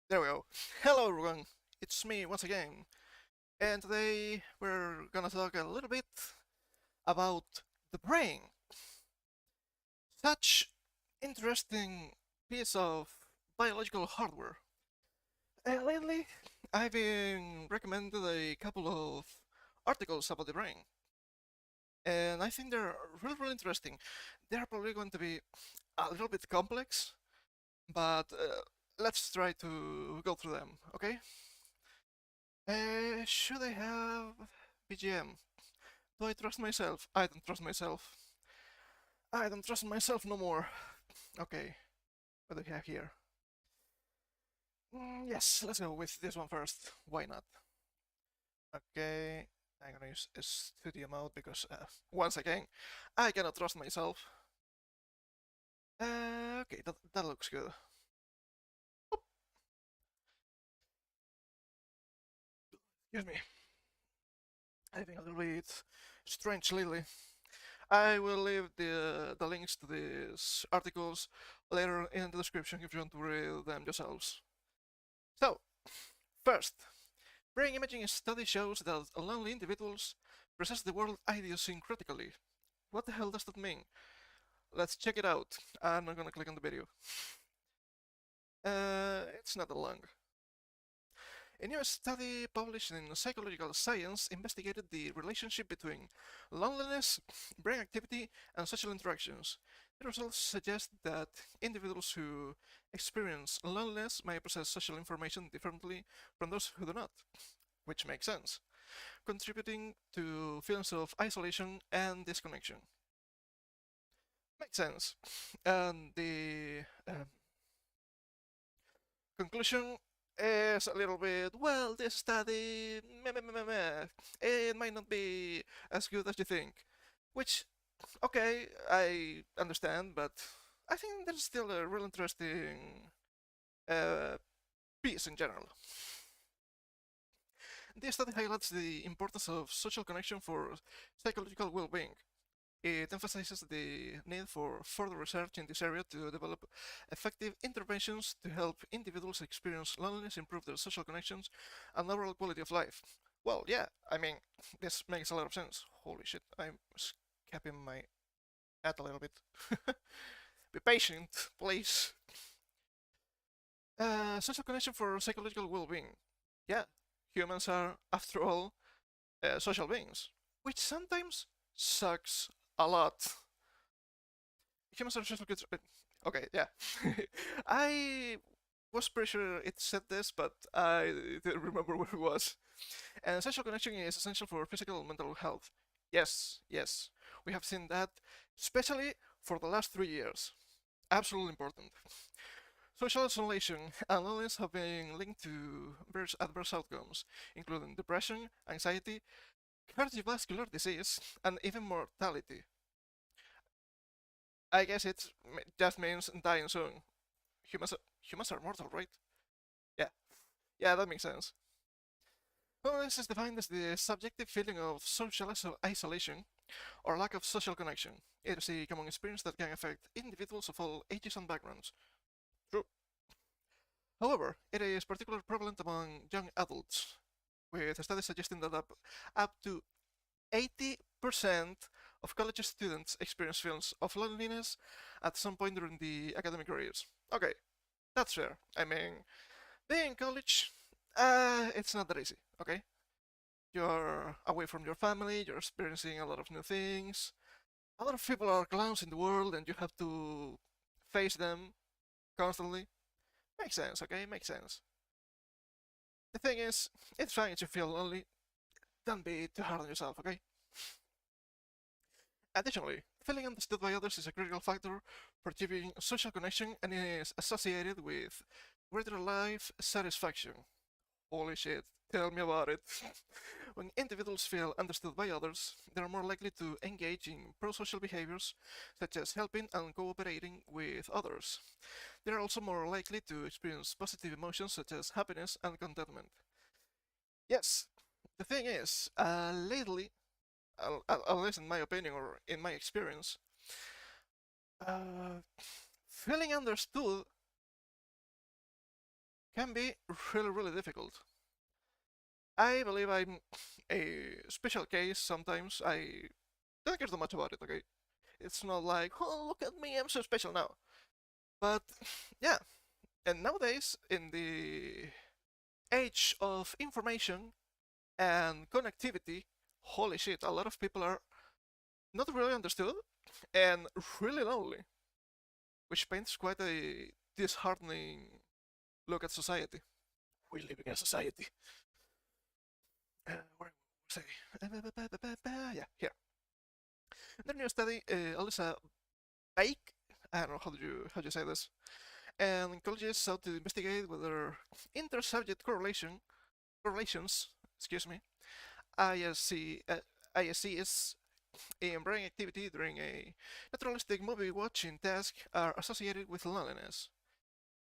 There we go. Hello everyone, it's me once again, and today we're gonna talk a little bit about the brain. Such interesting piece of biological hardware. Lately, I've been recommended a couple of articles about the brain, and I think they're really interesting. They're probably going to be a little bit complex, but let's try to go through them, okay? Should I have BGM? Do I trust myself? I don't trust myself. I don't trust myself no more. Okay, what do we have here? Yes, let's go with this one first. Why not? Okay, I'm gonna use a studio mode because, once again, I cannot trust myself. Okay, that looks good. Oop, excuse me. I think a little bit strange lately. I will leave the links to these articles later in the description if you want to read them yourselves. So, first, brain imaging study shows that lonely individuals process the world idiosyncratically. What the hell does that mean? Let's check it out. I'm not gonna click on the video. It's not that long. A new study published in Psychological Science investigated the relationship between loneliness, brain activity, and social interactions. The results suggest that individuals who experience loneliness may process social information differently from those who do not, which makes sense, contributing to feelings of isolation and disconnection. Makes sense. And the conclusion is a little bit, well, this study, it might not be as good as you think. Which, okay, I understand, but I think there's still a real interesting uh, piece in general. This study highlights the importance of social connection for psychological well-being. It emphasizes the need for further research in this area to develop effective interventions to help individuals experience loneliness, improve their social connections, and overall quality of life. Well, yeah, I mean, this makes a lot of sense. Holy shit, I'm capping my head a little bit. Be patient, please. Social connection for psychological well-being. Yeah, humans are, after all, social beings, which sometimes sucks a lot. Humans are social creatures. Okay, yeah. I was pretty sure it said this, but I didn't remember where it was. And social connection is essential for physical and mental health. Yes, yes. We have seen that, especially for the last 3 years. Absolutely important. Social isolation and loneliness have been linked to various adverse outcomes, including depression, anxiety, cardiovascular disease, and even mortality. I guess it just means dying soon. Humans are mortal, right? Yeah, yeah, that makes sense. Loneliness is defined as the subjective feeling of social isolation or lack of social connection. It is a common experience that can affect individuals of all ages and backgrounds. True. However, it is particularly prevalent among young adults, with studies suggesting that up to 80% of college students experience feelings of loneliness at some point during the academic careers. Okay, that's fair. I mean, being in college, it's not that easy, okay? You're away from your family, you're experiencing a lot of new things. A lot of people are clowns in the world, and you have to face them constantly. Makes sense, okay? Makes sense. The thing is, it's fine if you feel lonely. Don't be too hard on yourself, okay? Additionally, feeling understood by others is a critical factor for achieving social connection and is associated with greater life satisfaction. Holy shit, tell me about it. When individuals feel understood by others, they are more likely to engage in pro-social behaviors, such as helping and cooperating with others. They are also more likely to experience positive emotions such as happiness and contentment. Yes, the thing is, lately, at least in my opinion or in my experience, Uh, Feeling understood can be really, really difficult. I believe I'm a special case sometimes. I don't care too much about it, okay? It's not like, oh, look at me, I'm so special now. But yeah, and nowadays, in the age of information and connectivity, holy shit, a lot of people are not really understood and really lonely, which paints quite a disheartening look at society. We live in a society. Where say? Yeah, here. The new study, Alyssa Bake, I don't know how do you say this, and colleges sought to investigate whether inter-subject correlations, excuse me, ISC, ISCs in brain activity during a naturalistic movie watching task are associated with loneliness.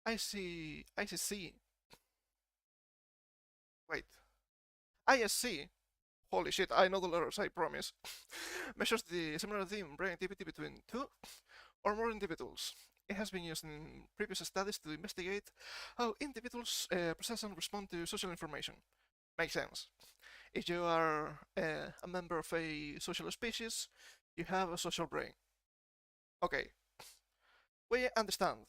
ICC, wait, ISC, holy shit, I know the letters, I promise, measures the similarity in brain activity between two or more individuals. It has been used in previous studies to investigate how individuals process and respond to social information. Makes sense. If you are a member of a social species, you have a social brain. Okay, we understand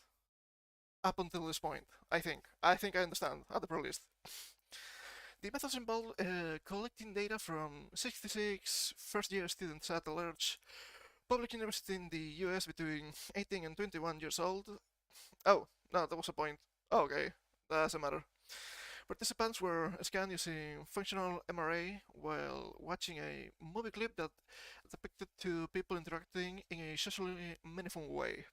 up until this point. I think. I think I understand at the very least. The methods involve collecting data from 66 first-year students at a large public university in the US between 18 and 21 years old. Oh, no, that was a point. Oh, okay, that doesn't matter. Participants were scanned using functional MRA while watching a movie clip that depicted two people interacting in a socially meaningful way.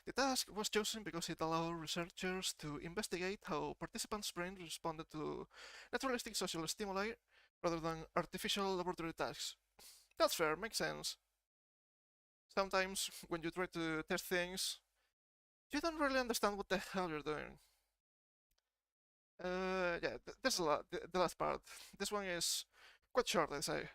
The task was chosen because it allowed researchers to investigate how participants' brains responded to naturalistic social stimuli rather than artificial laboratory tasks. That's fair, makes sense. Sometimes, when you try to test things, you don't really understand what the hell you're doing. Yeah, this is the last part. This one is quite short, I say.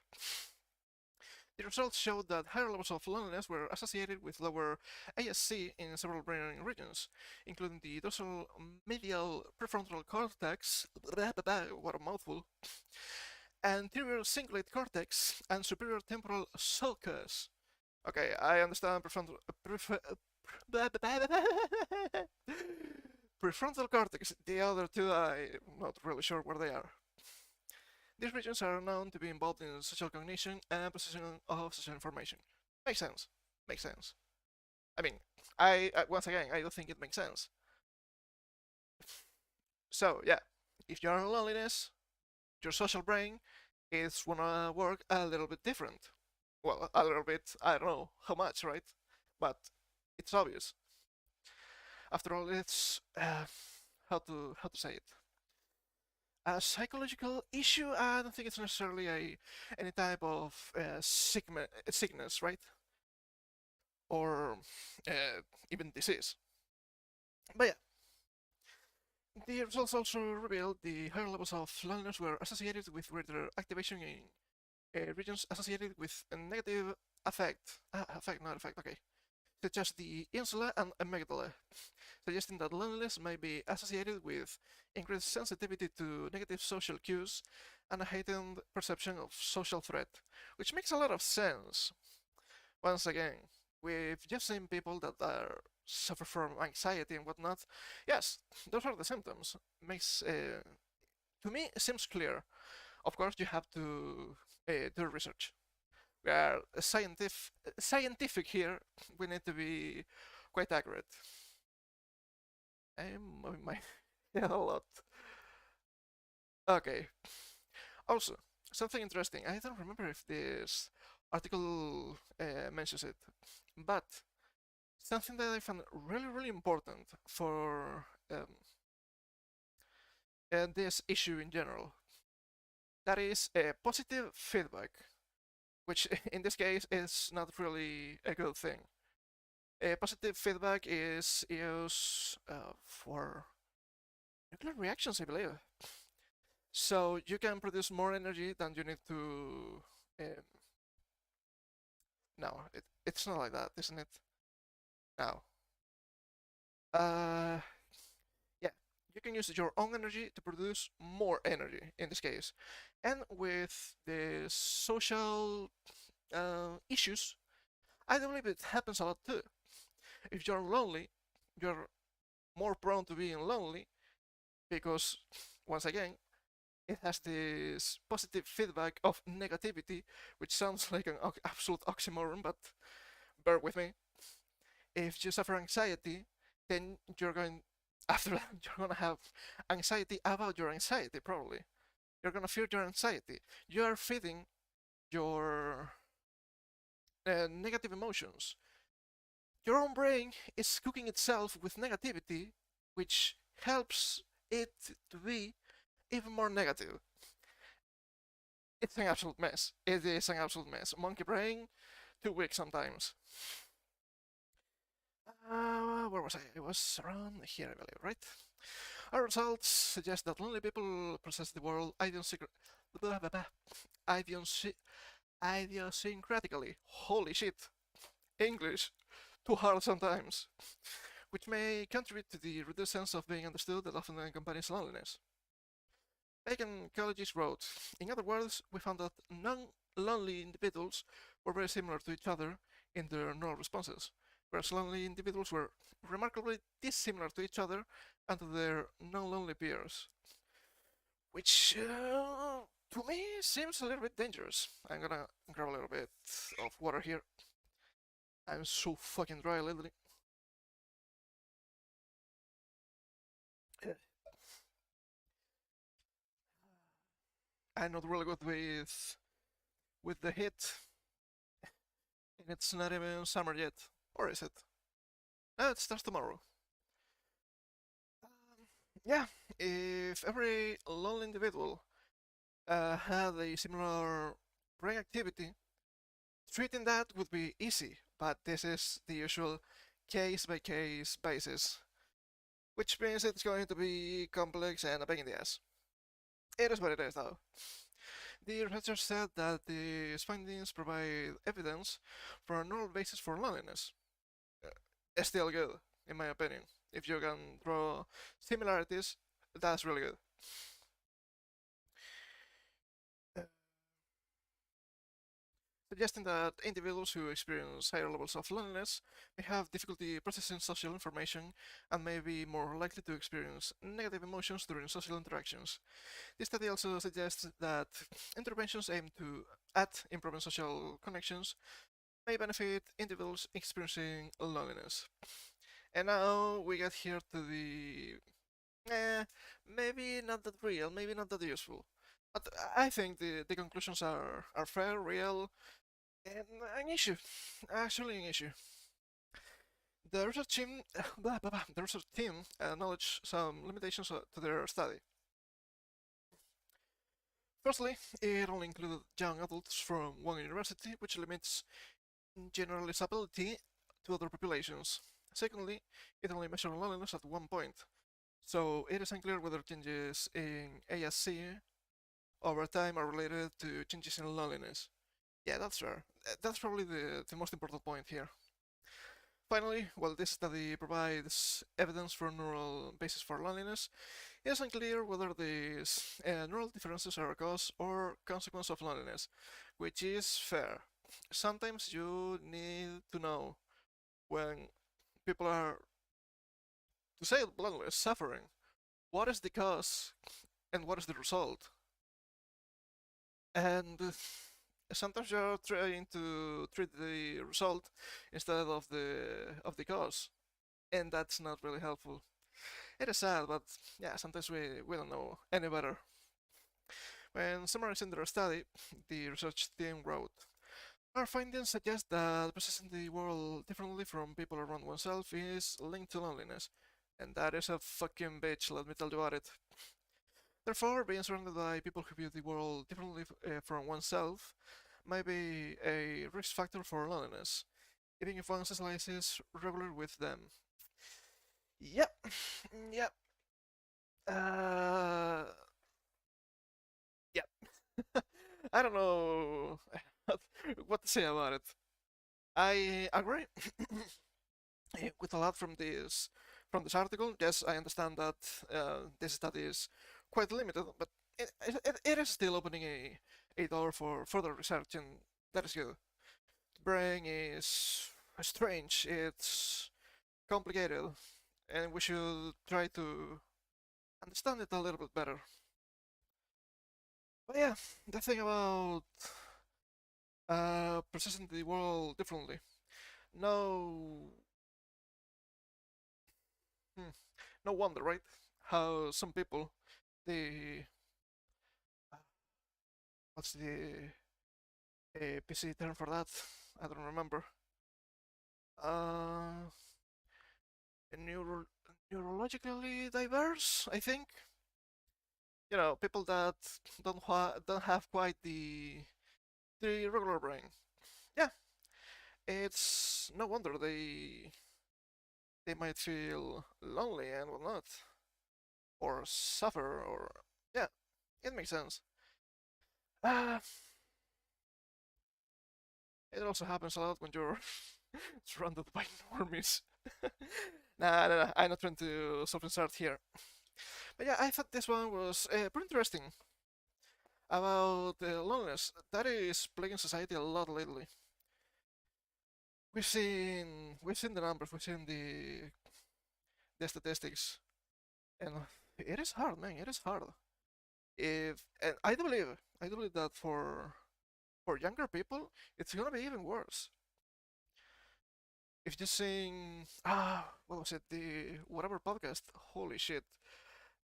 The results showed that higher levels of loneliness were associated with lower ASC in several brain regions, including the dorsal medial prefrontal cortex, what a mouthful, anterior cingulate cortex, and superior temporal sulcus. Okay, I understand prefrontal cortex. The other two, I'm not really sure where they are. These regions are known to be involved in social cognition and processing of social information. Makes sense. Makes sense. I mean, once again, I don't think it makes sense. So yeah, if you're in loneliness, your social brain is wanna work a little bit different. Well, a little bit. I don't know how much, right? But it's obvious. After all, it's how to say it. A psychological issue. I don't think it's necessarily any type of sickness, right? Or even disease. But yeah, the results also revealed the higher levels of loneliness were associated with greater activation in regions associated with a negative not effect, okay, such as the insula and amygdala, suggesting that loneliness may be associated with increased sensitivity to negative social cues and a heightened perception of social threat, which makes a lot of sense. Once again, we've just seen people that suffer from anxiety and whatnot. Yes, those are the symptoms. Makes to me it seems clear. Of course, you have to do research. We are scientific here. We need to be quite accurate. I'm moving my head a lot. Okay. Also, something interesting. I don't remember if this article mentions it, but something that I found really, really important for this issue in general. That is positive feedback, which in this case is not really a good thing. Positive feedback is used for nuclear reactions, I believe. So you can produce more energy than you need to. No, it's not like that, isn't it? Now, yeah, you can use your own energy to produce more energy in this case. And with the social issues, I do believe it happens a lot too. If you're lonely, you're more prone to being lonely because, once again, it has this positive feedback of negativity, which sounds like an absolute oxymoron, but bear with me. If you suffer anxiety, then you're going, after that, you're gonna have anxiety about your anxiety, probably. You're gonna fear your anxiety. You are feeding your negative emotions. Your own brain is cooking itself with negativity, which helps it to be even more negative. It's an absolute mess. It is an absolute mess. Monkey brain, too weak sometimes. Where was I? I was around here, I believe, right? Our results suggest that lonely people process the world idiosyncratically. Holy shit. English. Too hard sometimes. Which may contribute to the reduced sense of being understood that often accompanies loneliness. Bacon Colleges wrote, in other words, we found that non-lonely individuals were very similar to each other in their neural responses, whereas lonely individuals were remarkably dissimilar to each other and to their non-lonely peers. Which, to me, seems a little bit dangerous. I'm gonna grab a little bit of water here. I'm so fucking dry lately. I'm not really good with the heat, and it's not even summer yet. Or is it? No, it starts tomorrow. Yeah, if every lonely individual had a similar brain activity, treating that would be easy, but this is the usual case by case basis, which means it's going to be complex and a pain in the ass. It is what it is, though. The researchers said that these findings provide evidence for a neural basis for loneliness. It's still good, in my opinion. If you can draw similarities, that's really good. Uh, Suggesting that individuals who experience higher levels of loneliness may have difficulty processing social information and may be more likely to experience negative emotions during social interactions. This study also suggests that interventions aimed at improving social connections may benefit individuals experiencing loneliness. And now we get here to the maybe not that real, maybe not that useful. But I think the conclusions are fair, real, and an issue. Actually, an issue. The research team, the research team acknowledged some limitations to their study. Firstly, it only included young adults from one university, which limits generalizability to other populations. Secondly, it only measured loneliness at one point, so it is unclear whether changes in ASC over time are related to changes in loneliness. Yeah, that's fair. That's probably the most important point here. Finally, while this study provides evidence for neural basis for loneliness, it is unclear whether these neural differences are a cause or consequence of loneliness, which is fair. Sometimes you need to know when people are, to say it bluntly, suffering, what is the cause and what is the result. And sometimes you're trying to treat the result instead of the cause, and that's not really helpful. It is sad, but yeah, sometimes we don't know any better. When summarizing their study, the research team wrote, our findings suggest that processing the world differently from people around oneself is linked to loneliness. And that is a fucking bitch, let me tell you about it. Therefore, being surrounded by people who view the world differently from oneself might be a risk factor for loneliness, even if one socializes regularly with them. Yep, yep. Uh, yep. I don't know what to say about it. I agree. with a lot from this article. Yes, I understand that this study is quite limited, but it is still opening a door for further research, and that is good. The brain is strange, it's complicated, and we should try to understand it a little bit better. But yeah, the thing about processing the world differently. No, hmm, no wonder, right? How some people, the what's the PC term for that? I don't remember. Uh, neuro neurologically diverse, I think. You know, people that don't have quite the regular brain. Yeah, it's no wonder they might feel lonely and whatnot, or suffer, or yeah, it makes sense. Uh, it also happens a lot when you're surrounded by normies. Nah, I'm not trying to self-insert here. But yeah, I thought this one was pretty interesting about loneliness. That is plaguing society a lot lately. We've seen the numbers, we've seen the statistics, and it is hard, man. It is hard. If and I do believe that for younger people, it's gonna be even worse. If you sing what was it, the whatever podcast, holy shit,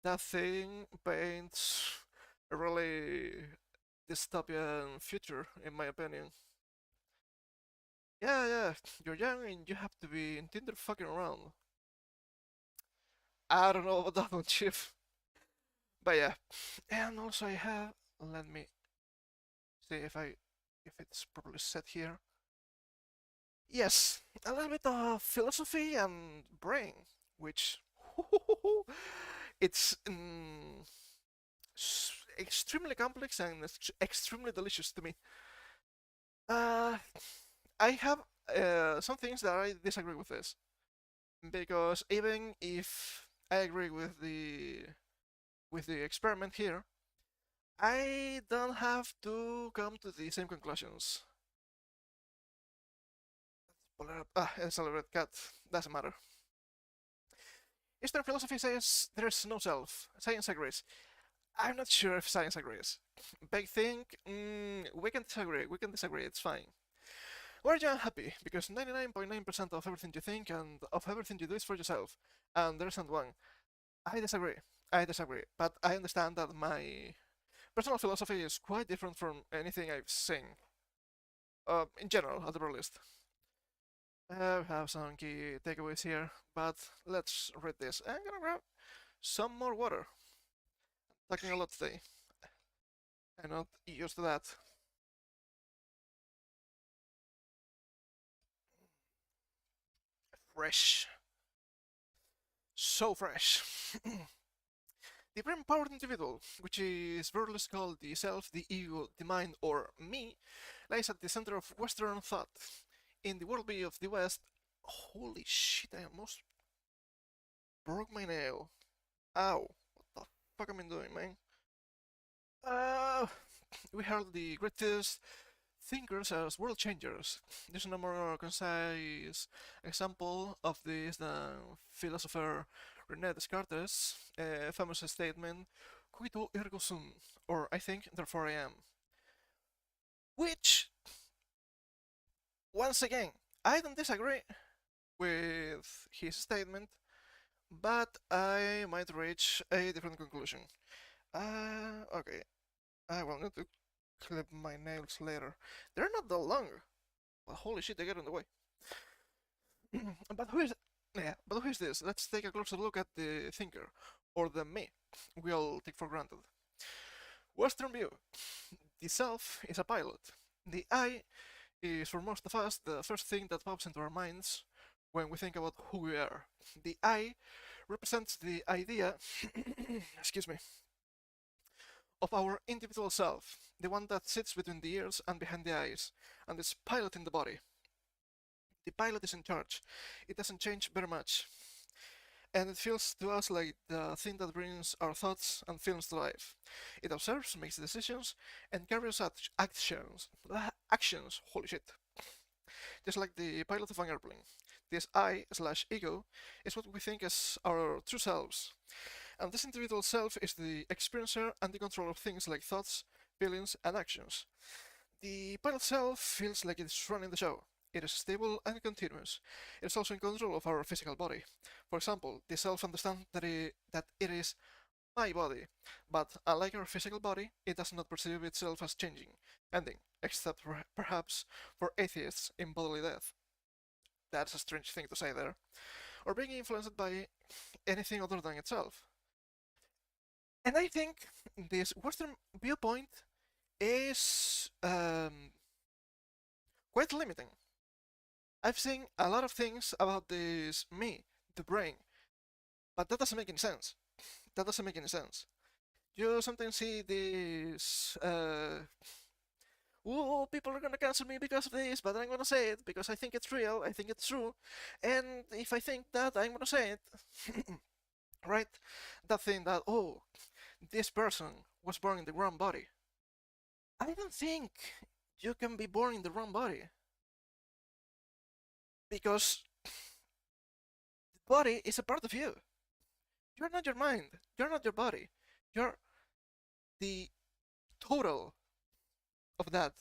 that thing paints a really dystopian future, in my opinion. Yeah, yeah, you're young and you have to be in Tinder fucking around. I don't know about that one, Chief. But yeah, and also I have. Let me see if it's properly set here. Yes, a little bit of philosophy and brain, which it's extremely complex and extremely delicious to me. Uh, I have some things that I disagree with this, because even if I agree with the experiment here, I don't have to come to the same conclusions. It's a little red cat. Doesn't matter. Eastern philosophy says there's no self. Science agrees. I'm not sure if science agrees. Big thing, we can disagree. We can disagree. It's fine. We're young and happy because 99.9% of everything you think and of everything you do is for yourself. And there isn't one. I disagree. I disagree. But I understand that my personal philosophy is quite different from anything I've seen. In general, at the very least. We have some key takeaways here, but let's read this. I'm gonna grab some more water. Talking a lot today. I'm not used to that. Fresh. So fresh. The brain empowered individual, which is variously called the self, the ego, the mind, or me, lies at the center of Western thought. In the worldview of the West, holy shit, I almost broke my nail. Ow. What the fuck am I doing, man? Uh, we heard the greatest thinkers as world changers. There's no more concise example of this than philosopher René Descartes' famous statement, "Quito ergo sum," or I think, therefore I am. Which, once again, I don't disagree with his statement, but I might reach a different conclusion. Okay, I will need to clip my nails later. They're not that long, but holy shit, they get in the way. but who is but who is this? Let's take a closer look at the thinker, or the me we all take for granted. Western view. The self is a pilot. The I is for most of us the first thing that pops into our minds when we think about who we are. The I represents the idea excuse me, of our individual self, the one that sits between the ears and behind the eyes, and is piloting the body. the pilot is in charge. It doesn't change very much. And it feels to us like the thing that brings our thoughts and feelings to life. It observes, makes decisions, and carries out actions, holy shit. Just like the pilot of an airplane. This I/ego is what we think as our true selves. And this individual self is the experiencer and the controller of things like thoughts, feelings, and actions. The pilot self feels like it's running the show. It is stable and continuous. It is also in control of our physical body. For example, the self understands that it is my body, but unlike our physical body, it does not perceive itself as changing, ending, except perhaps for atheists in bodily death. That's a strange thing to say there. Or being influenced by anything other than itself. And I think this Western viewpoint is quite limiting. I've seen a lot of things about this me, the brain, but that doesn't make any sense. That doesn't make any sense. You sometimes see this, oh, people are gonna cancel me because of this, but I'm gonna say it because I think it's real, I think it's true, and if I think that, I'm gonna say it. Right? That thing that, oh, this person was born in the wrong body. I don't think you can be born in the wrong body. Because the body is a part of you. You're not your mind. You're not your body. You're the total of that.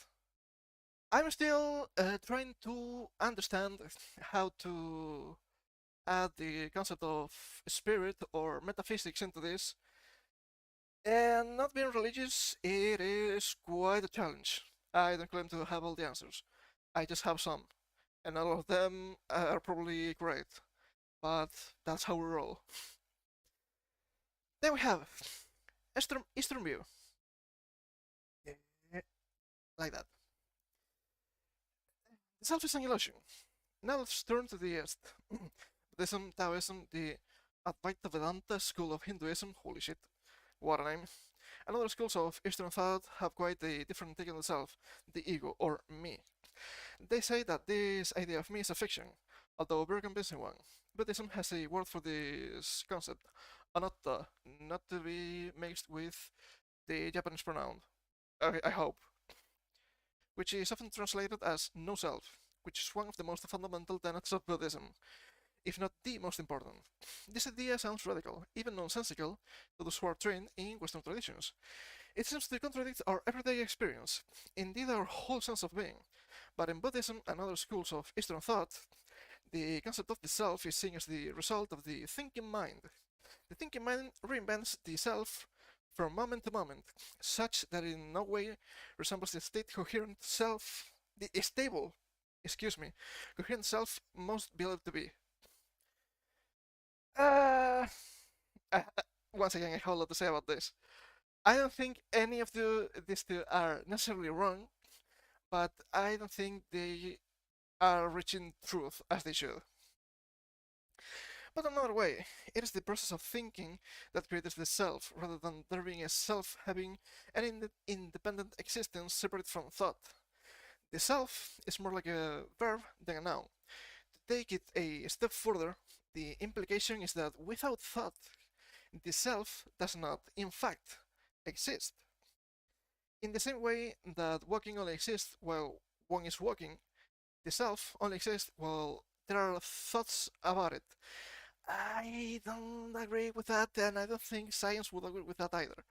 I'm still trying to understand how to add the concept of spirit or metaphysics into this. And not being religious, it is quite a challenge. I don't claim to have all the answers. I just have some. And all of them are probably great. But that's how we roll. Then we have Eastern view. Like that. The self is an illusion. Now let's turn to the East. Buddhism, Taoism, the Advaita Vedanta school of Hinduism, holy shit, what a name. And other schools of Eastern thought have quite a different take on the self, the ego, or me. They say that this idea of me is a fiction, although a very convincing one. Buddhism has a word for this concept, anatta, not to be mixed with the Japanese pronoun, I hope, which is often translated as no self, which is one of the most fundamental tenets of Buddhism, if not the most important. This idea sounds radical, even nonsensical, to those who are trained in Western traditions. It seems to contradict our everyday experience, indeed our whole sense of being. But in Buddhism and other schools of Eastern thought, the concept of the self is seen as the result of the thinking mind. The thinking mind reinvents the self from moment to moment, such that it in no way resembles the coherent self, the stable, coherent self most believed to be. Uh, Once again, I have a lot to say about this. I don't think any of these two are necessarily wrong, but I don't think they are reaching truth as they should. But another way, it is the process of thinking that creates the self, rather than there being a self having an independent existence separate from thought. The self is more like a verb than a noun. To take it a step further, the implication is that without thought, the self does not, in fact, exist. In the same way that walking only exists while one is walking, the self only exists while there are thoughts about it. I don't agree with that, and I don't think science would agree with that either.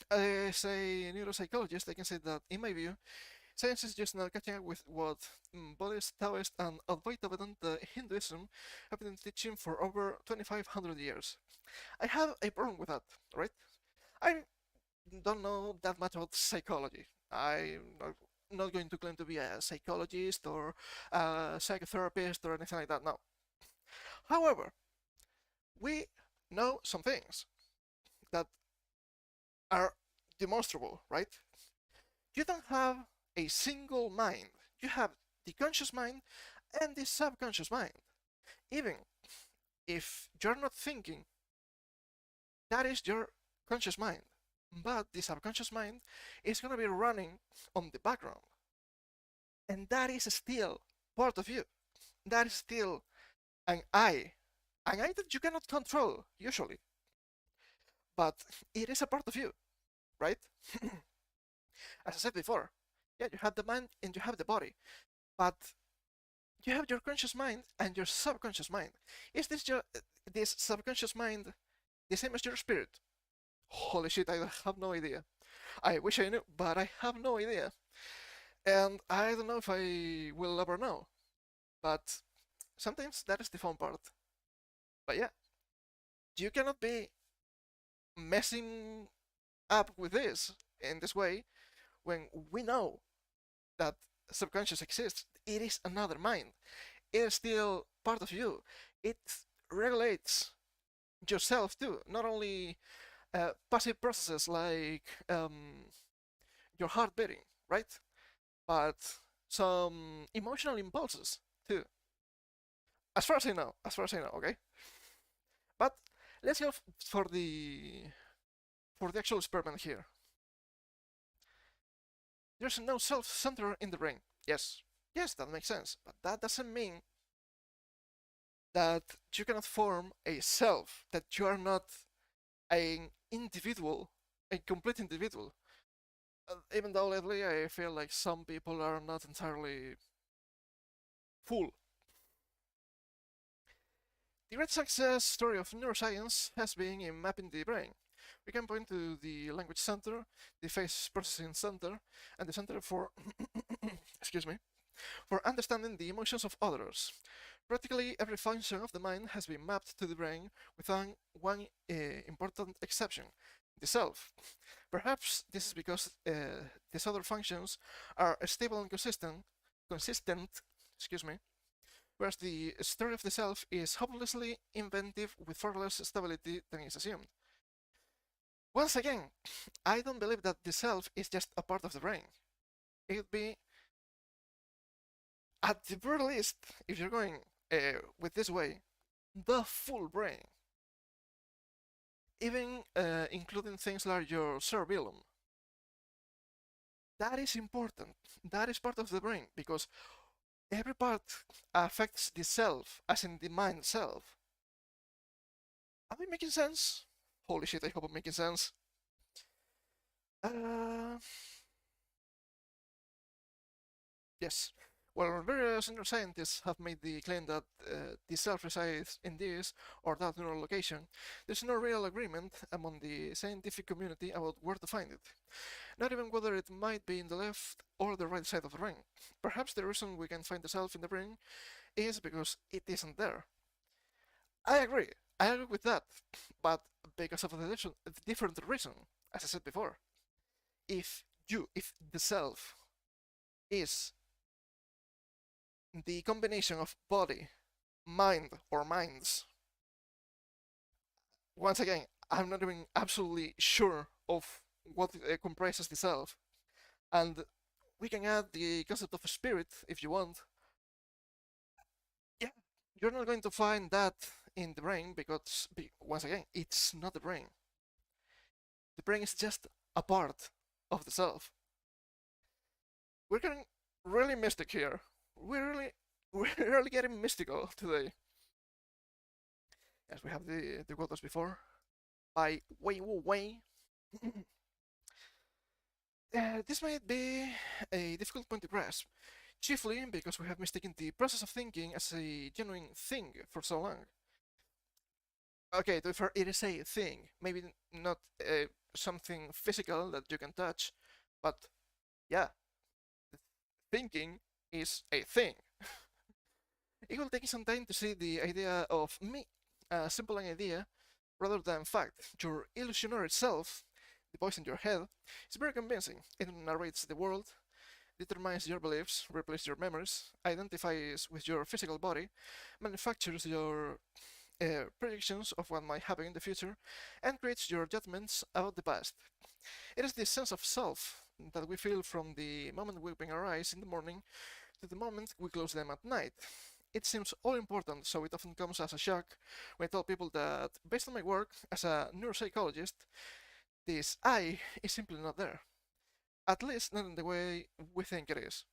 As a neuropsychologist, I can say that, in my view, science is just not catching up with what Buddhist, Taoist, and Advaita Vedanta Hinduism have been teaching for over 2500 years. I have a problem with that, right? I don't know that much about psychology. I'm not going to claim to be a psychologist or a psychotherapist or anything like that, no. However, we know some things that are demonstrable, right? You don't have a single mind. You have the conscious mind and the subconscious mind. Even if you're not thinking, that is your conscious mind. But the subconscious mind is going to be running on the background. And that is still part of you. that is still an eye that you cannot control usually, but it is a part of you, right? As I said before, yeah, you have the mind and you have the body, but you have your conscious mind and your subconscious mind. Is this subconscious mind the same as your spirit? Holy shit, I have no idea. I wish I knew, but I have no idea. And I don't know if I will ever know. But sometimes that is the fun part. But yeah, you cannot be messing up with this in this way when we know that subconscious exists. It is another mind. It is still part of you. It regulates yourself too, not only passive processes like your heart beating, right? But some emotional impulses too. As far as I know, okay. But let's go for the actual experiment here. There's no self-center in the brain. Yes, that makes sense. But that doesn't mean that you cannot form a self. That you are not an individual, a complete individual. Even though lately I feel like some people are not entirely full. The great success story of neuroscience has been in mapping the brain. We can point to the language center, the face processing center, and the center for excuse me, for understanding the emotions of others. Practically every function of the mind has been mapped to the brain with one important exception, the self. Perhaps this is because these other functions are stable and consistent, excuse me, whereas the story of the self is hopelessly inventive with far less stability than is assumed. Once again, I don't believe that the self is just a part of the brain. It would be, at the very least, if you're going with this way, the full brain. Even including things like your cerebellum. That is important. That is part of the brain because every part affects the self, as in the mind self. Am I making sense? Holy shit, I hope I'm making sense. Yes. Well, various neuroscientists have made the claim that the self resides in this or that neural location. There's no real agreement among the scientific community about where to find it. Not even whether it might be in the left or the right side of the brain. Perhaps the reason we can find the self in the brain is because it isn't there. I agree. I agree with that. But because of a different reason, as I said before. If the self is the combination of body, mind, or minds, once again, I'm not even absolutely sure of what comprises the self, and we can add the concept of spirit if you want. Yeah, you're not going to find that in the brain because, once again, it's not the brain. The brain is just a part of the self. We're getting really mystic here. We're really getting mystical today. As we have the quote as before, by Wei Wu Wei. This might be a difficult point to grasp, chiefly because we have mistaken the process of thinking as a genuine thing for so long. Okay, to be fair, it is a thing, maybe not something physical that you can touch, but yeah, thinking is a thing. It will take some time to see the idea of me, a simple idea, rather than fact. Your illusionary self, the voice in your head, is very convincing. It narrates the world, determines your beliefs, replaces your memories, identifies with your physical body, manufactures your predictions of what might happen in the future, and creates your judgments about the past. It is this sense of self that we feel from the moment we open our eyes in the morning to the moment we close them at night. It seems all important, so it often comes as a shock when I tell people that, based on my work as a neuropsychologist, this I is simply not there. At least not in the way we think it is.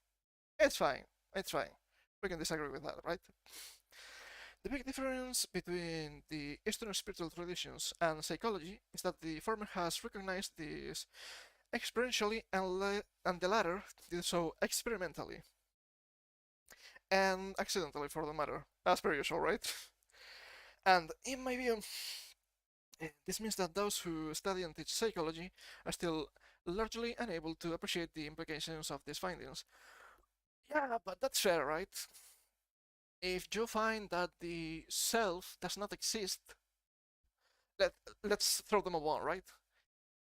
It's fine, it's fine. We can disagree with that, right? The big difference between the Eastern spiritual traditions and psychology is that the former has recognized this experientially and the latter did so experimentally. And accidentally, for the matter, as per usual, right? And in my view, this means that those who study and teach psychology are still largely unable to appreciate the implications of these findings. Yeah, but that's fair, right? If you find that the self does not exist, let, let's throw them a bone, right?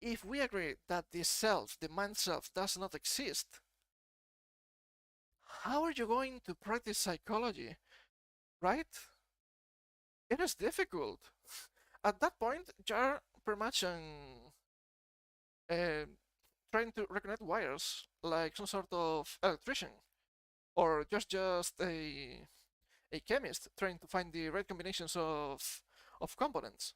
If we agree that the self, the mind self, does not exist, how are you going to practice psychology, right? It is difficult. At that point, you're pretty much uh, trying to reconnect wires, like some sort of electrician, or just a chemist trying to find the right combinations of components.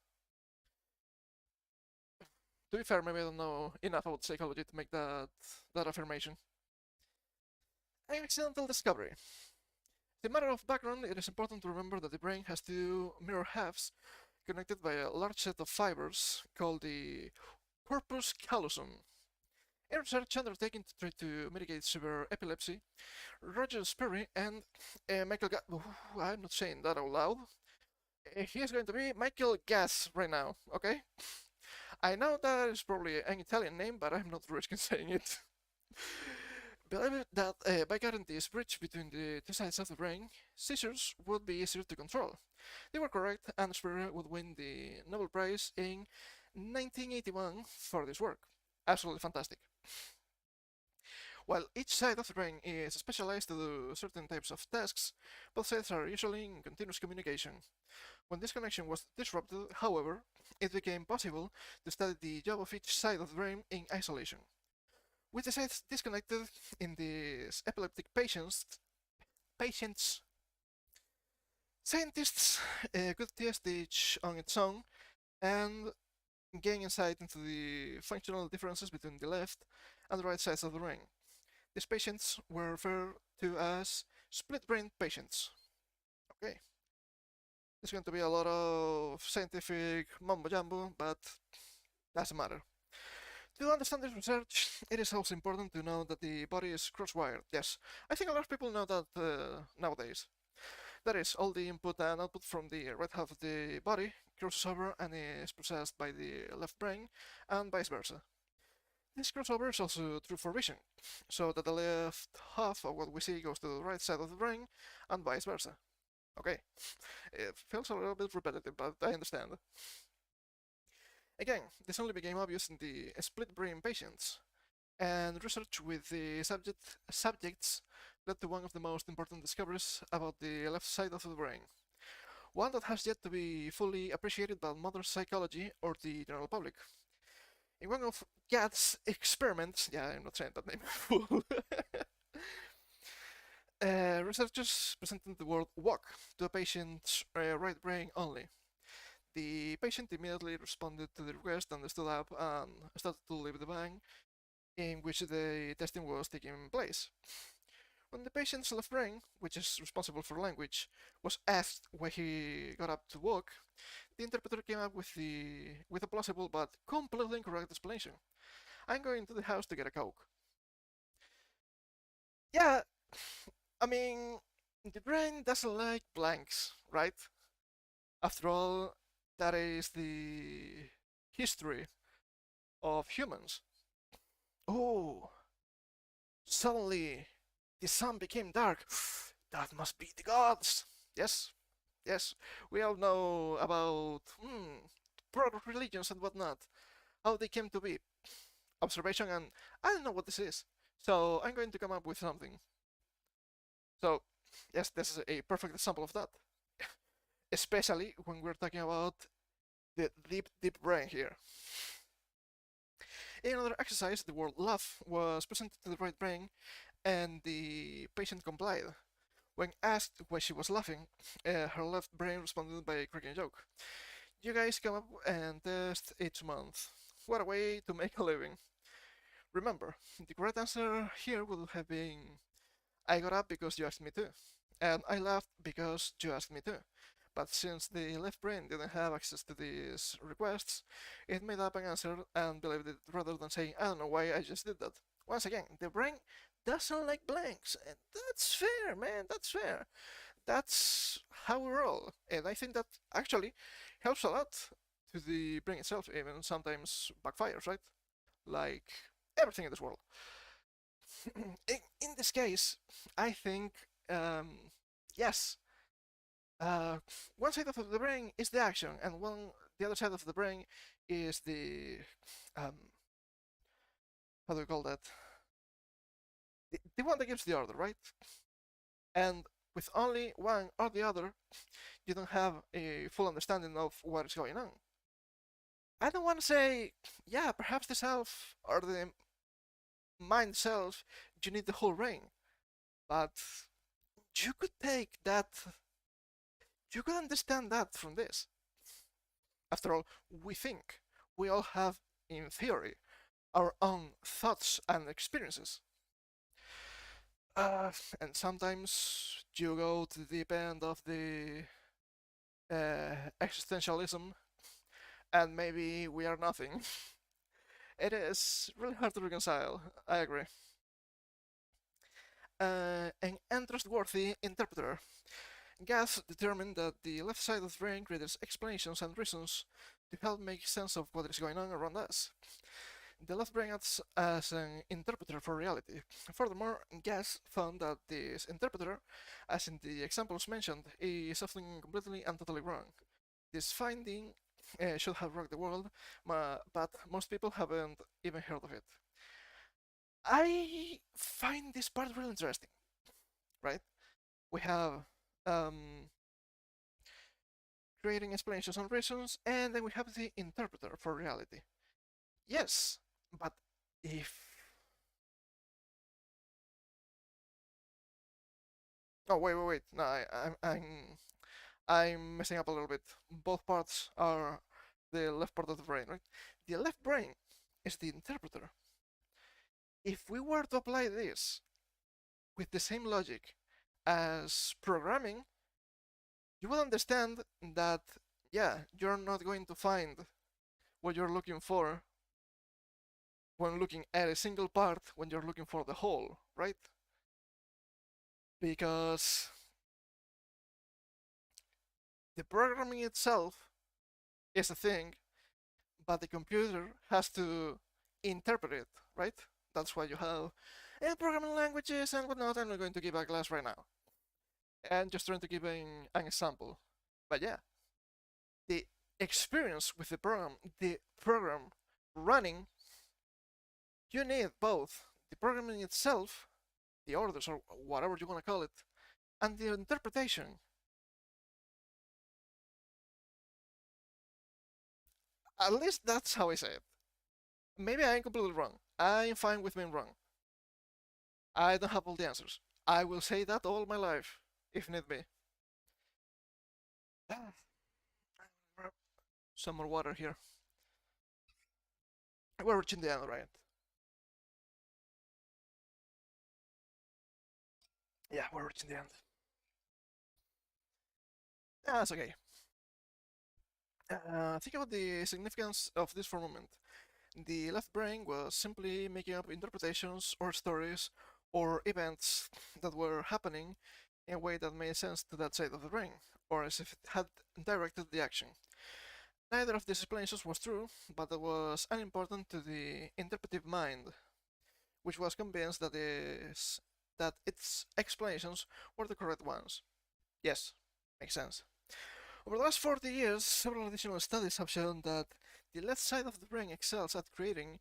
To be fair, maybe I don't know enough about psychology to make that affirmation. An accidental discovery. As a matter of background, it is important to remember that the brain has two mirror halves connected by a large set of fibers called the corpus callosum. In research undertaken to try to mitigate severe epilepsy, Roger Sperry and Michael I'm not saying that out loud. He is going to be Michael Gas right now, okay? I know that is probably an Italian name, but I'm not risking saying it. Believe that by getting this bridge between the two sides of the brain, seizures would be easier to control. They were correct, and Sperry would win the Nobel Prize in 1981 for this work. Absolutely fantastic. While each side of the brain is specialized to do certain types of tasks, both sides are usually in continuous communication. When this connection was disrupted, however, it became possible to study the job of each side of the brain in isolation. With the sides disconnected in these epileptic patients, scientists could test each on its own and gain insight into the functional differences between the left and the right sides of the brain. These patients were referred to as split-brain patients. Okay. There's going to be a lot of scientific mumbo-jumbo, but doesn't matter. To understand this research, it is also important to know that the body is cross-wired. Yes, I think a lot of people know that nowadays. That is, all the input and output from the right half of the body crosses over and is processed by the left brain, and vice versa. This crossover is also true for vision, so that the left half of what we see goes to the right side of the brain, and vice versa. Okay, it feels a little bit repetitive, but I understand. Again, this only became obvious in the split brain patients, and research with the subjects led to one of the most important discoveries about the left side of the brain. One that has yet to be fully appreciated by modern psychology or the general public. In one of Gad's experiments, yeah, I'm not saying that name full, researchers presented the word walk to a patient's right brain only. The patient immediately responded to the request and stood up and started to leave the bank in which the testing was taking place. When the patient's left brain, which is responsible for language, was asked why he got up to walk, the interpreter came up with a plausible but completely incorrect explanation. I'm going to the house to get a Coke. Yeah, I mean, the brain doesn't like blanks, right? After all, that is the history of humans. Oh, suddenly the sun became dark. That must be the gods. Yes, yes, we all know about proto religions and whatnot, how they came to be. Observation, and I don't know what this is, so I'm going to come up with something. So, yes, this is a perfect example of that. Especially when we're talking about the deep brain here. In another exercise, the word laugh was presented to the right brain, and the patient complied. When asked why she was laughing, her left brain responded by cracking a joke. You guys come up and test each month. What a way to make a living. Remember, the correct answer here would have been I got up because you asked me to. And I laughed because you asked me to. But since the left brain didn't have access to these requests, it made up an answer and believed it rather than saying, I don't know why I just did that. Once again, the brain doesn't like blanks, and that's fair, man, that's fair. That's how we roll, and I think that actually helps a lot to the brain itself, even sometimes backfires, right? Like everything in this world. In this case, I think, yes, uh, one side of the brain is the action, and the other side of the brain is the, um, how do we call that? The one that gives the order, right? And with only one or the other, you don't have a full understanding of what is going on. I don't want to say, yeah, perhaps the self or the mind self, you need the whole brain, but you could take that, you could understand that from this. After all, we think. We all have, in theory, our own thoughts and experiences. And sometimes you go to the deep end of the existentialism, and maybe we are nothing. It is really hard to reconcile, I agree. An untrustworthy interpreter. Gath determined that the left side of the brain creates explanations and reasons to help make sense of what is going on around us. The left brain acts as an interpreter for reality. Furthermore, Gass found that this interpreter, as in the examples mentioned, is often completely and totally wrong. This finding should have rocked the world, but most people haven't even heard of it. I find this part really interesting, right? We have um, creating explanations and reasons, and then we have the interpreter for reality. Yes, but if oh wait. No, I'm messing up a little bit. Both parts are the left part of the brain, right? The left brain is the interpreter. If we were to apply this with the same logic as programming, you will understand that, yeah, you're not going to find what you're looking for when looking at a single part when you're looking for the whole, right? Because the programming itself is a thing, but the computer has to interpret it, right? That's why you have programming languages and whatnot. I'm not going to give a class right now. And just trying to give an example. But yeah, the experience with the program running, you need both the programming itself, the orders or whatever you want to call it, and the interpretation. At least that's how I say it. Maybe I'm completely wrong. I'm fine with being wrong. I don't have all the answers. I will say that all my life, if need be. Some more water here. We're reaching the end, right? Yeah, we're reaching the end. That's okay. Think about the significance of this for a moment. The left brain was simply making up interpretations or stories or events that were happening in a way that made sense to that side of the brain, or as if it had directed the action. Neither of these explanations was true, but it was unimportant to the interpretive mind, which was convinced that its explanations were the correct ones. Yes, makes sense. Over the last 40 years, several additional studies have shown that the left side of the brain excels at creating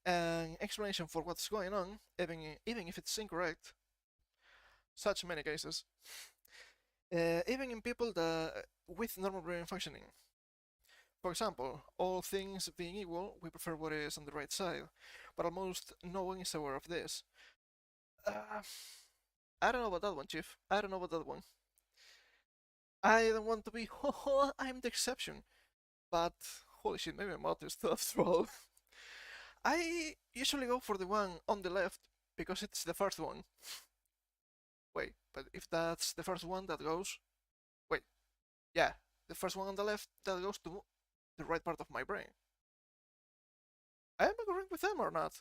an explanation for what's going on, even if it's incorrect. Such many cases. Even in people with normal brain functioning. For example, all things being equal, we prefer what is on the right side, but almost no one is aware of this. Uh, I don't know about that one, Chief. I don't know about that one. I don't want to be, I'm the exception. But holy shit, maybe I'm autist after all. I usually go for the one on the left because it's the first one. Wait, but if that's the first one that goes, wait, yeah, the first one on the left that goes to the right part of my brain. Am I agreeing with them or not?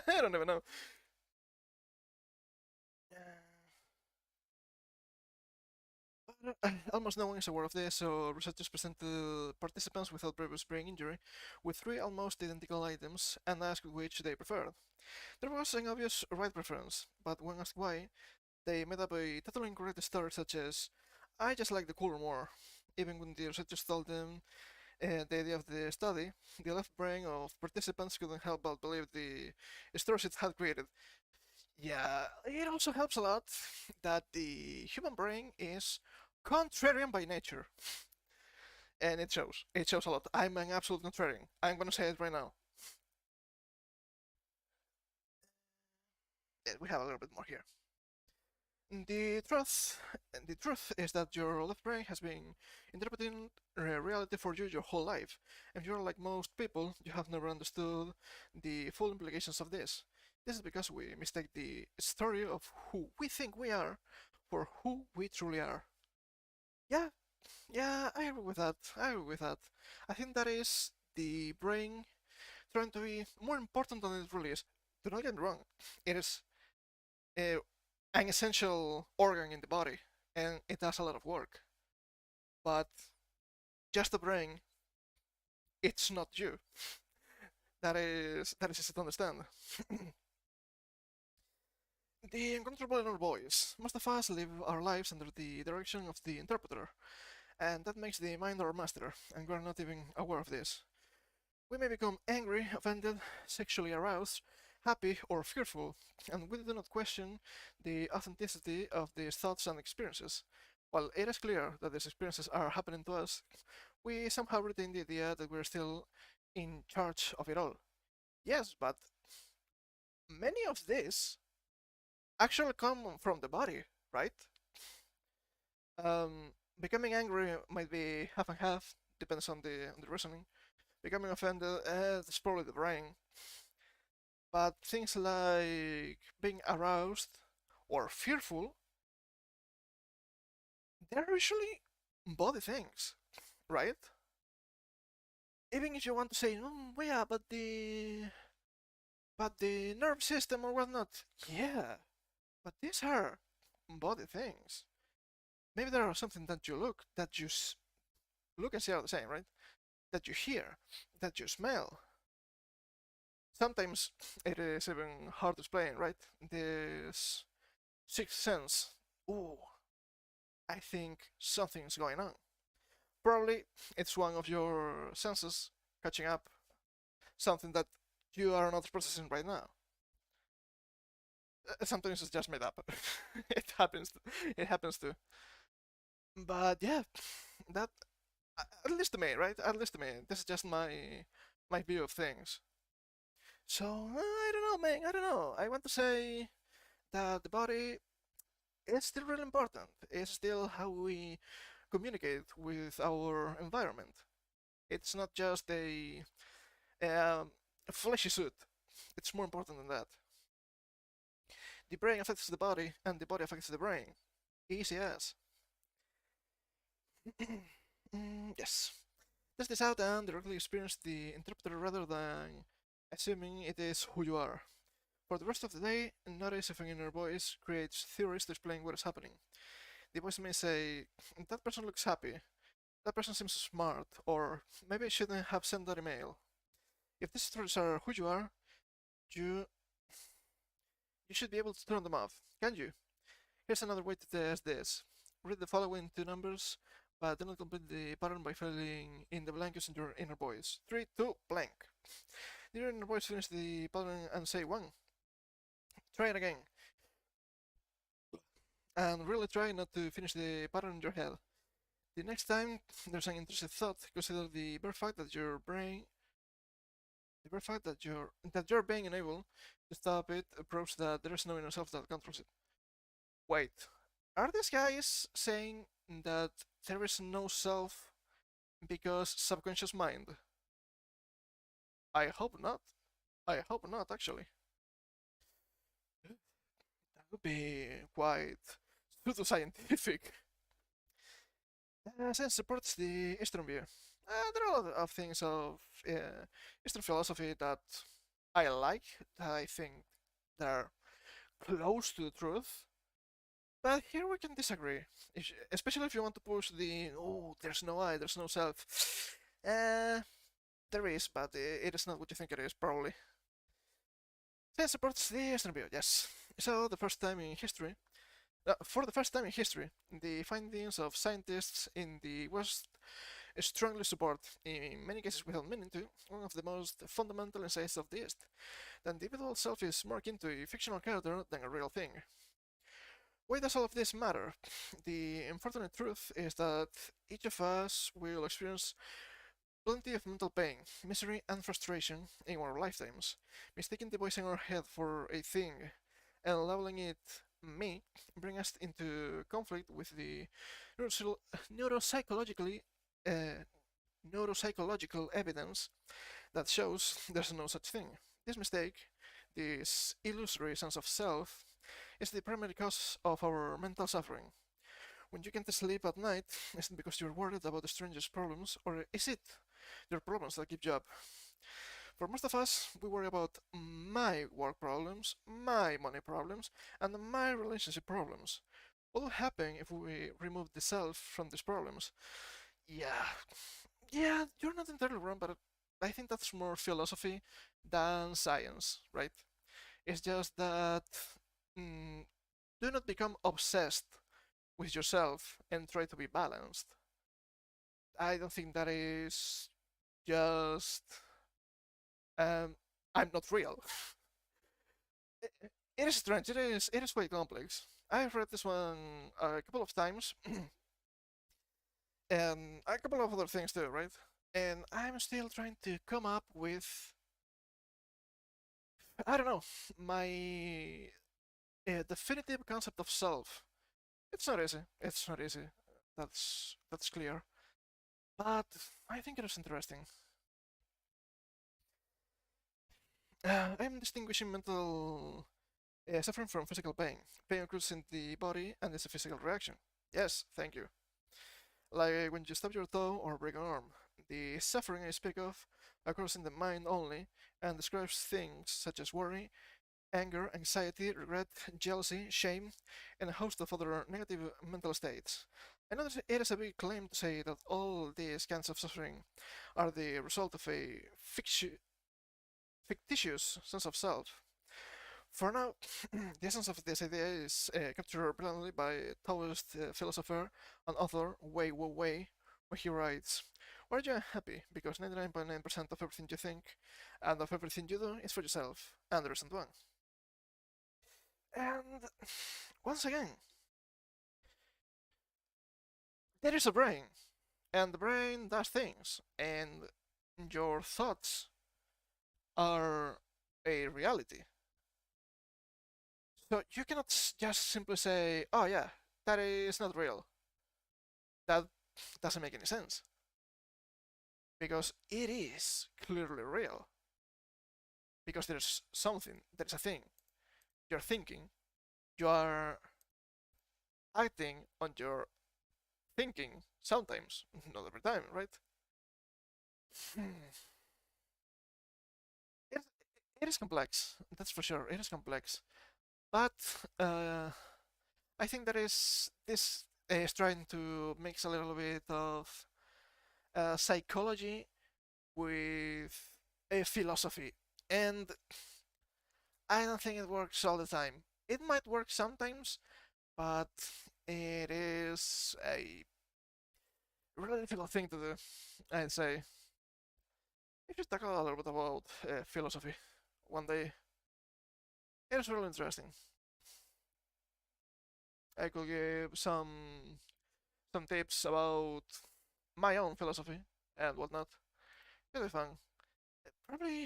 I don't even know. Almost no one is aware of this, so researchers presented participants without previous brain injury with three almost identical items and asked which they preferred. There was an obvious right preference, but when asked why, they made up a totally incorrect story such as, I just like the color more. Even when the researchers told them the idea of the study, the left brain of participants couldn't help but believe the stories it had created. Yeah, it also helps a lot that the human brain is contrarian by nature, and it shows. It shows a lot. I'm an absolute contrarian. I'm gonna say it right now. Yeah, we have a little bit more here. The truth, the truth is that your left brain has been interpreting reality for you your whole life, and you're like most people, you have never understood the full implications of this. This is because we mistake the story of who we think we are for who we truly are. Yeah, yeah, I agree with that. I agree with that. I think that is the brain trying to be more important than it really is. Do not get me wrong. It is uh, an essential organ in the body, and it does a lot of work. But just the brain, it's not you. That is easy to understand. The uncontrollable inner voice. Most of us live our lives under the direction of the interpreter, and that makes the mind our master, and we're not even aware of this. We may become angry, offended, sexually aroused, happy, or fearful, and we do not question the authenticity of these thoughts and experiences. While it is clear that these experiences are happening to us, we somehow retain the idea that we're still in charge of it all. Yes, but many of these actually come from the body, right? Becoming angry might be half and half, depends on the reasoning. Becoming offended, it's probably the brain. But things like being aroused or fearful, they're usually body things, right? Even if you want to say, well, yeah, but the nerve system or whatnot, yeah, but these are body things. Maybe there are something that you look and see are the same, right? That you hear, that you smell. Sometimes it is even hard to explain, right? This sixth sense. Ooh, I think something's going on. Probably it's one of your senses catching up, something that you are not processing right now. Sometimes it's just made up. it happens. It happens too. But yeah, that at least to me, right? At least to me. This is just my view of things. So I don't know, man. I don't know. I want to say that the body is still really important. It's still how we communicate with our environment. It's not just um, a fleshy suit. It's more important than that. The brain affects the body, and the body affects the brain. Easy as. Yes. Test this out and directly experience the interpreter rather than assuming it is who you are. For the rest of the day, notice if an inner voice creates theories to explain what is happening. The voice may say, that person looks happy, that person seems smart, or maybe I shouldn't have sent that email. If these stories are who you are, you you should be able to turn them off, can't you? Here's another way to test this. Read the following two numbers, but do not complete the pattern by filling in the blank using your inner voice. 3, 2, blank. Did your inner voice finish the pattern and say 1? Try it again. And really try not to finish the pattern in your head. The next time there's an intrusive thought, consider the bare fact that you're being unable to stop it proves that there is no inner self that controls it. Wait, are these guys saying that there is no self because subconscious mind? I hope not. I hope not, actually. That would be quite pseudo-scientific. Science supports the Eastern view. There are a lot of things of Eastern philosophy that I like, that I think they're close to the truth. But here we can disagree, especially if you want to push the oh, there's no I, there's no self. There is, but it is not what you think it is, probably. Science supports the Eastern view, yes. So the first time in history, for the first time in history, the findings of scientists in the West strongly support, in many cases without meaning to, one of the most fundamental insights of the East. The individual self is more akin to a fictional character than a real thing. Why does all of this matter? The unfortunate truth is that each of us will experience plenty of mental pain, misery, and frustration in our lifetimes. Mistaking the voice in our head for a thing and labeling it me bring us into conflict with the neuropsychologically uh, neuropsychological evidence that shows there's no such thing. This mistake, this illusory sense of self, is the primary cause of our mental suffering. When you can't sleep at night, is it because you're worried about the strangest problems, or is it your problems that keep you up? For most of us, we worry about my work problems, my money problems, and my relationship problems. What will happen if we remove the self from these problems? Yeah, yeah, you're not entirely wrong, but I think that's more philosophy than science, right? It's just that mm, do not become obsessed with yourself and try to be balanced. I don't think that is just I'm not real. It is strange. It is quite complex. I've read this one a couple of times, and a couple of other things too, right? And I'm still trying to come up with I don't know my definitive concept of self. It's not easy. It's not easy. That's clear. But I think it is interesting. I'm distinguishing mental suffering from physical pain. Pain occurs in the body and is a physical reaction. Yes, thank you. Like when you stub your toe or break an arm. The suffering I speak of occurs in the mind only and describes things such as worry, anger, anxiety, regret, jealousy, shame, and a host of other negative mental states. I know that it is a big claim to say that all these kinds of suffering are the result of a fictitious sense of self. For now, the essence of this idea is captured brilliantly by Taoist philosopher and author Wei Wu Wei, where he writes, "Why are you unhappy? Because 99.9% of everything you think and of everything you do is for yourself, and there isn't one." And once again, there is a brain, and the brain does things, and your thoughts are a reality. So you cannot just simply say, "Oh yeah, that is not real." That doesn't make any sense because it is clearly real. Because there's something, there's a thing. You're thinking, you are acting on your thinking sometimes, not every time, right? it, it is complex, that's for sure. It is complex, but I think that is this is trying to mix a little bit of psychology with a philosophy, and I don't think it works all the time. It might work sometimes, but it is a really difficult thing to do. I'd say we should talk a little bit about philosophy one day. It is really interesting. I could give some tips about my own philosophy and whatnot. It'll be fun. Probably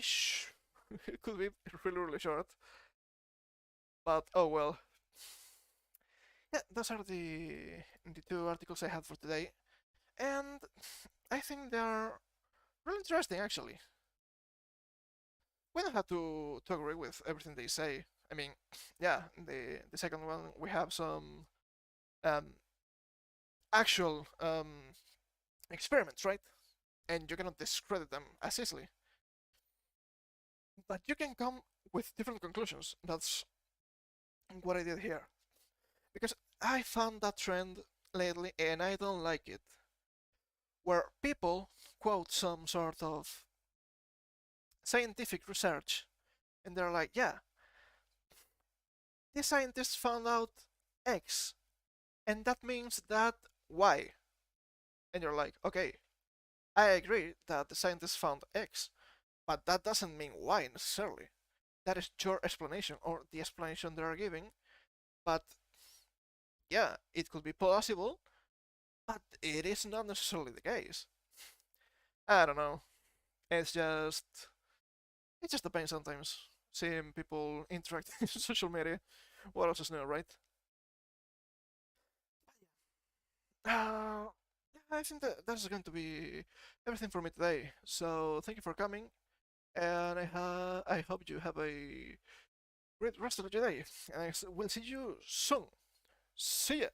it could be really short, but oh well. Yeah, those are the two articles I had for today, and I think they are really interesting actually. We don't have to agree with everything they say. I mean, yeah, the second one we have some um, actual experiments, right? And you cannot discredit them as easily. But you can come with different conclusions. That's what I did here. Because I found that trend lately and I don't like it. Where people quote some sort of scientific research and they're like, yeah, this scientist found out X and that means that Y. And you're like, okay, I agree that the scientist found X, but that doesn't mean Y necessarily. That is your explanation or the explanation they are giving, but yeah, it could be plausible, but it is not necessarily the case. I don't know. It's just it just depends sometimes. Seeing people interact in social media. What else is new, right? Uh, I think that that's going to be everything for me today. So thank you for coming, and I hope you have a great rest of your day. And I will see you soon. See ya.